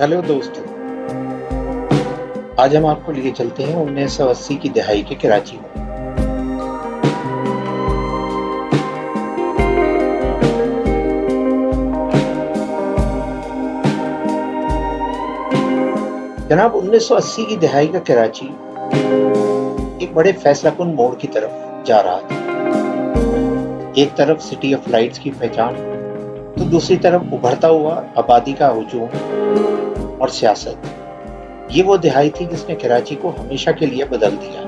Hello दोस्तों। आज हम आपको लिए चलते हैं 1980 की दहाई के कराची में। जनाब, 1980 की दहाई का कराची एक बड़े फैसलाकुन मोड़ की तरफ जा रहा था। एक तरफ सिटी ऑफ लाइट्स की पहचान, तो दूसरी तरफ उभरता हुआ आबादी का हुजूम और सियासत। ये वो दहाई थी जिसने कराची को हमेशा के लिए बदल दिया।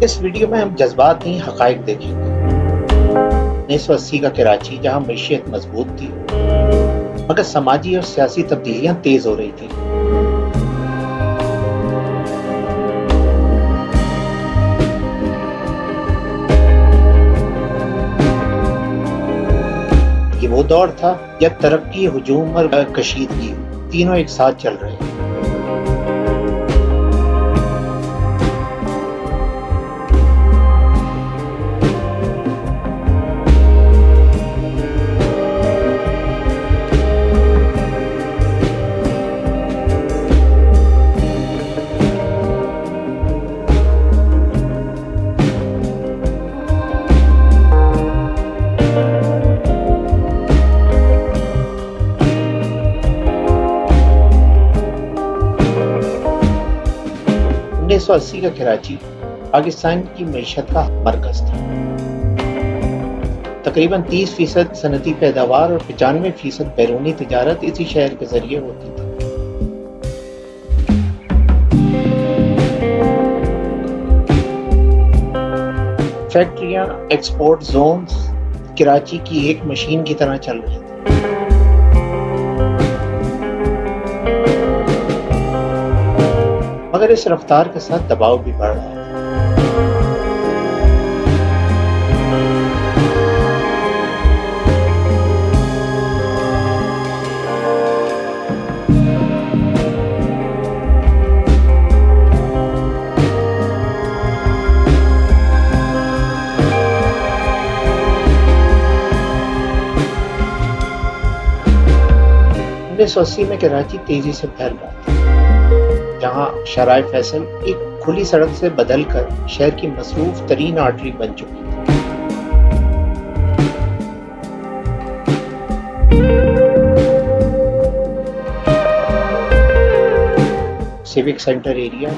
इस वीडियो में हम जज्बात नहीं, हकायक देखेंगे। 1980 का कराची जहां मैशियत मजबूत थी, मगर समाजी और सियासी तब्दीलियां तेज हो रही थी। ये वो दौर था जब तरक्की, हुजूम और कशीदगी तीनों एक साथ चल रहे हैं। उन्नीस सौ अस्सी का कराची पाकिस्तान की मईशत का मरकज था। तकरीबन 30% सनती पैदावार और 95% बैरूनी तिजारत इसी शहर के जरिए होती थी। फैक्ट्रियां, एक्सपोर्ट जोन्स कराची की एक मशीन की तरह चल रही थी। मगर इस रफ्तार के साथ दबाव भी बढ़ रहा था। उन्नीस सौ अस्सी में कराची तेजी से फैल रहा था, जहां शराय फैसल एक खुली सड़क से बदलकर शहर की मसरूफ तरीन आर्टरी बन चुकी थी। सिविक सेंटर एरिया,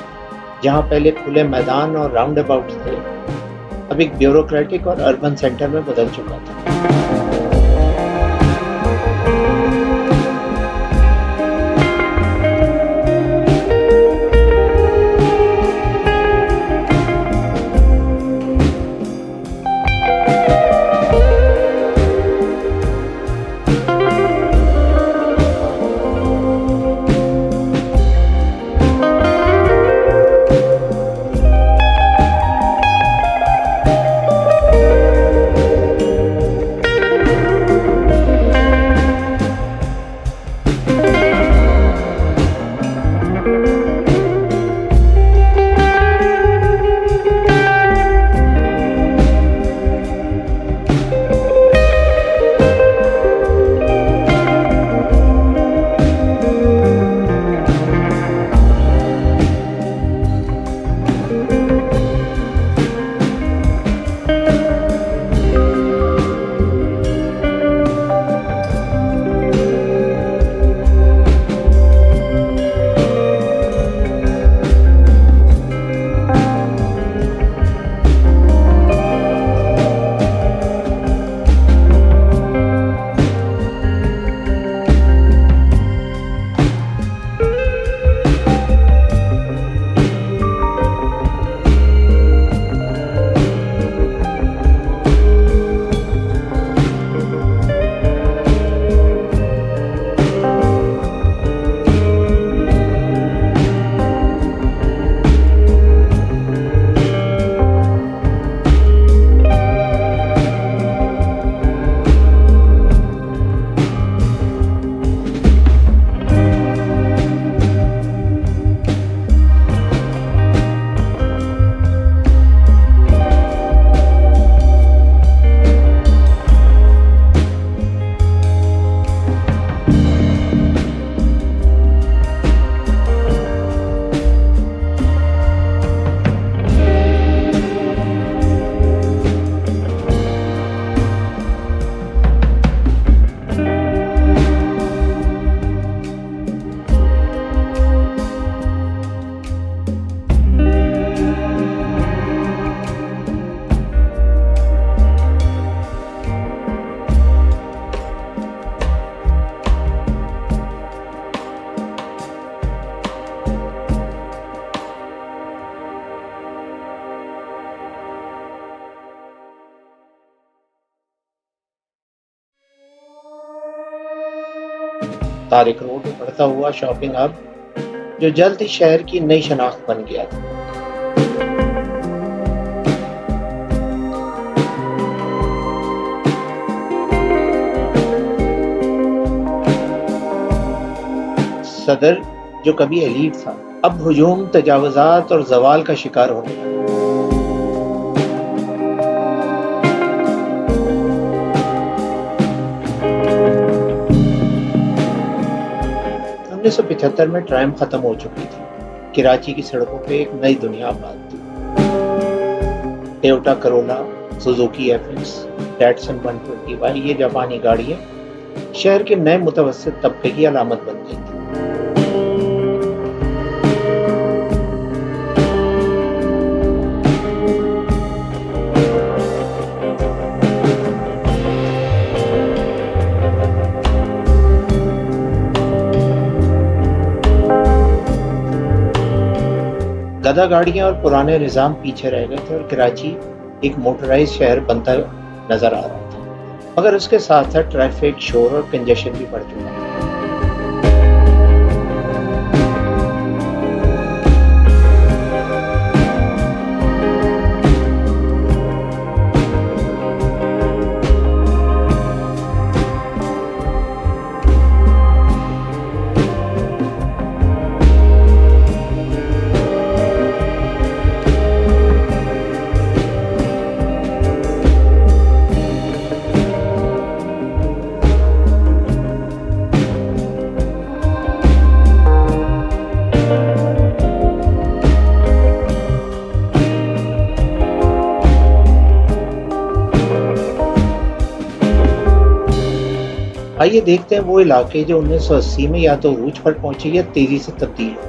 जहां पहले खुले मैदान और राउंड अबाउट थे, अब एक ब्यूरोक्रेटिक और अर्बन सेंटर में बदल चुका था। तारिक रोड बढ़ता हुआ शॉपिंग हब जो जल्द ही शहर की नई शनाख्त बन गया था। सदर जो कभी एलीट था अब हुजूम, तजावुज़ात और ज़वाल का शिकार होने लगा। 1975 में ट्रायम खत्म हो चुकी थी। कराची की सड़कों पे एक नई दुनिया आबाद थी। Toyota Corolla, Suzuki FX, Datsun 120Y ये जापानी गाड़ियां शहर के नए मुतवस्सित तबके की अलामत बन गई थी। गधा गाड़ियां और पुराने निज़ाम पीछे रह गए थे और कराची एक मोटराइज शहर बनता नजर आ रहा था, मगर उसके साथ साथ ट्रैफिक, शोर और कंजेशन भी बढ़ चुका था। आइए देखते हैं वो इलाके जो 1980 में या तो रूज पर पहुंचे या तेजी से तब्दील हो।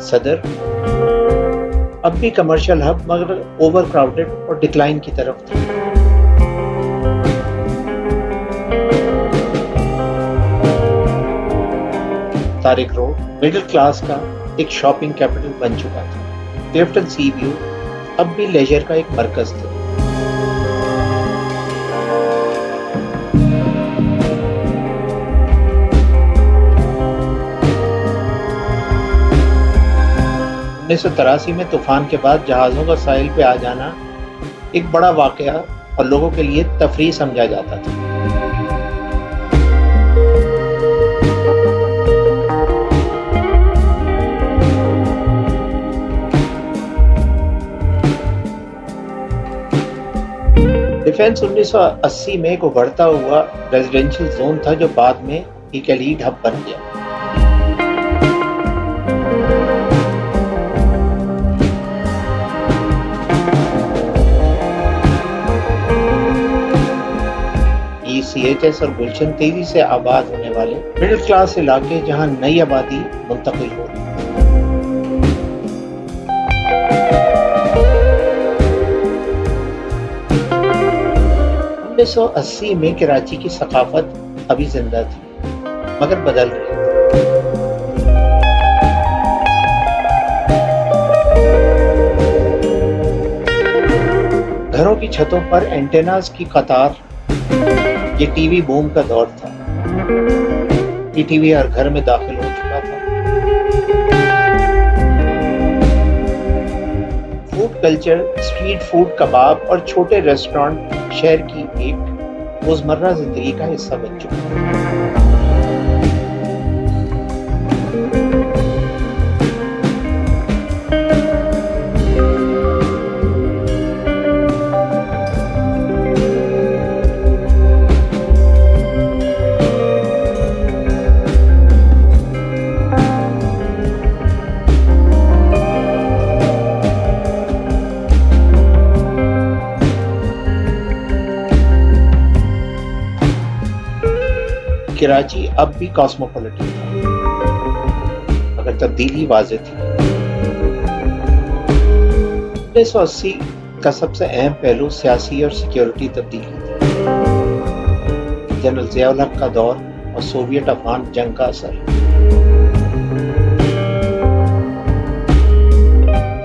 सदर अब भी कमर्शियल हब मगर ओवर क्राउडेड और डिक्लाइन की तरफ थी। तारिक रोड मिडिल क्लास का एक शॉपिंग कैपिटल बन चुका था। क्लिफ्टन सी व्यू अब भी लेजर का एक मरकज था। उन्नीस में तूफान के बाद जहाज़ों का साहिल पे आ जाना एक बड़ा वाकया और लोगों के लिए तफरीह समझा जाता था। डिफेंस 1980 में एक उभरता हुआ रेजिडेंशियल जोन था जो बाद में एक एलीट हब बन गया। ECHS और गुलशन तेजी से आबाद होने वाले मिडिल क्लास इलाके जहां नई आबादी मुंतकिल हो रही। 1980 में कराची की सकाफत अभी जिंदा थी मगर बदल रही थी। घरों की छतों पर एंटेनास की कतार, ये टीवी बूम का दौर था। टीवी हर घर में दाखिल हो चुका था। फूड कल्चर, स्ट्रीट फूड, कबाब और छोटे रेस्टोरेंट शहर की एक रोजमर्रा जिंदगी का हिस्सा बन चुका है। कराची अब भी कॉस्मोपॉलिटन था मगर तब्दीली वाज़ेह थी। 1980 का सबसे अहम पहलू सियासी और सिक्योरिटी तब्दीली थी। जनरल ज़िया-उल हक का दौर और सोवियत अफगान जंग का असर।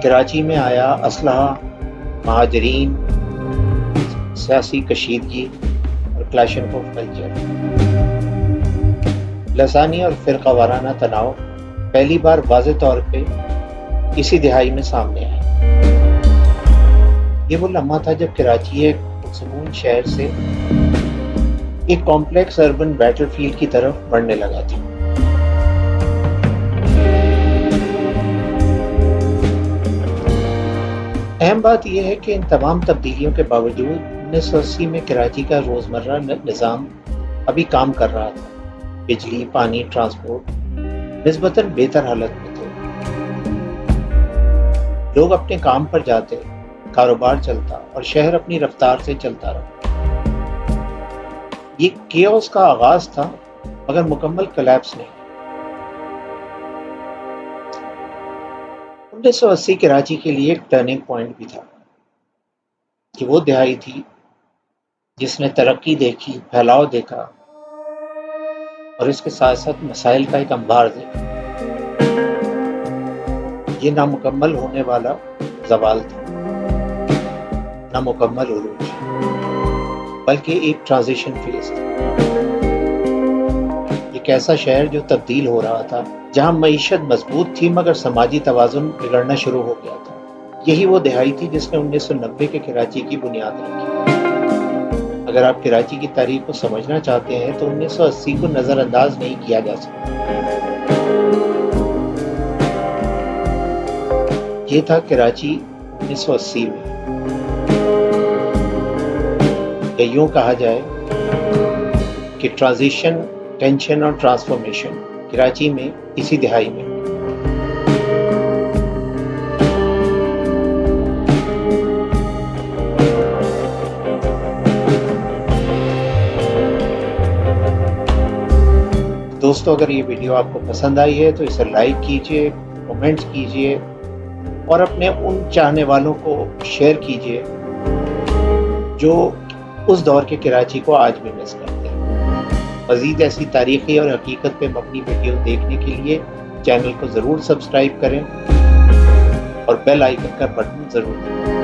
कराची में आया असलहा, महाजरीन, सियासी कशीदगी और क्लैशनकोफ कल्चर। लसानी और फिरका वाराना तनाव पहली बार वाज़ेह तौर पे इसी दिहाई में सामने आया। ये वो लम्हा था जब कराची एक पुरसकून शहर से एक कॉम्प्लेक्स अर्बन बैटलफील्ड की तरफ बढ़ने लगा था। अहम बात यह है कि इन तमाम तब्दीलियों के बावजूद 1980 में कराची का रोज़मर्रा निज़ाम अभी काम कर रहा था। बिजली, पानी, ट्रांसपोर्ट निस्बतन बेहतर हालत में थे। लोग अपने काम पर जाते, कारोबार चलता और शहर अपनी रफ्तार से चलता रहा। ये केओस का आगाज था, मगर मुकम्मल कोलैप्स नहीं। 1980 कराची के लिए एक टर्निंग पॉइंट भी था कि वो दिहाई थी जिसने तरक्की देखी, फैलाव देखा और इसके साथ साथ मसाइल का एक अंबार देखा। ये नामुकम्मल होने वाला ज़वाल था, नामुकम्मल उरूज, बल्कि एक ट्रांजिशन फेज था। एक ऐसा शहर जो तब्दील हो रहा था, जहां मईशत मजबूत थी मगर समाजी तवाज़ुन बिगड़ना शुरू हो गया था। यही वो दिहाई थी जिसने 1990 के कराची की बुनियाद रखी। अगर आप कराची की तारीख को समझना चाहते हैं तो 1980 को नज़रअंदाज नहीं किया जा सकता। ये था कराची 1980 में, या यूं कहा जाए कि ट्रांजिशन, टेंशन और ट्रांसफॉर्मेशन कराची में इसी दिहाई में। दोस्तों, अगर ये वीडियो आपको पसंद आई है तो इसे लाइक कीजिए, कमेंट्स कीजिए और अपने उन चाहने वालों को शेयर कीजिए जो उस दौर के कराची को आज भी मिस करते हैं। मज़ीद ऐसी तारीख़ी और हकीकत पे मबनी वीडियो देखने के लिए चैनल को ज़रूर सब्सक्राइब करें और बेल आइकन का बटन ज़रूर दबाएं।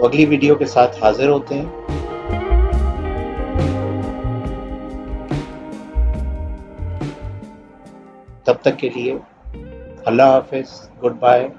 अगली वीडियो के साथ हाजिर होते हैं। तब तक के लिए अल्लाह हाफिज, गुड बाय।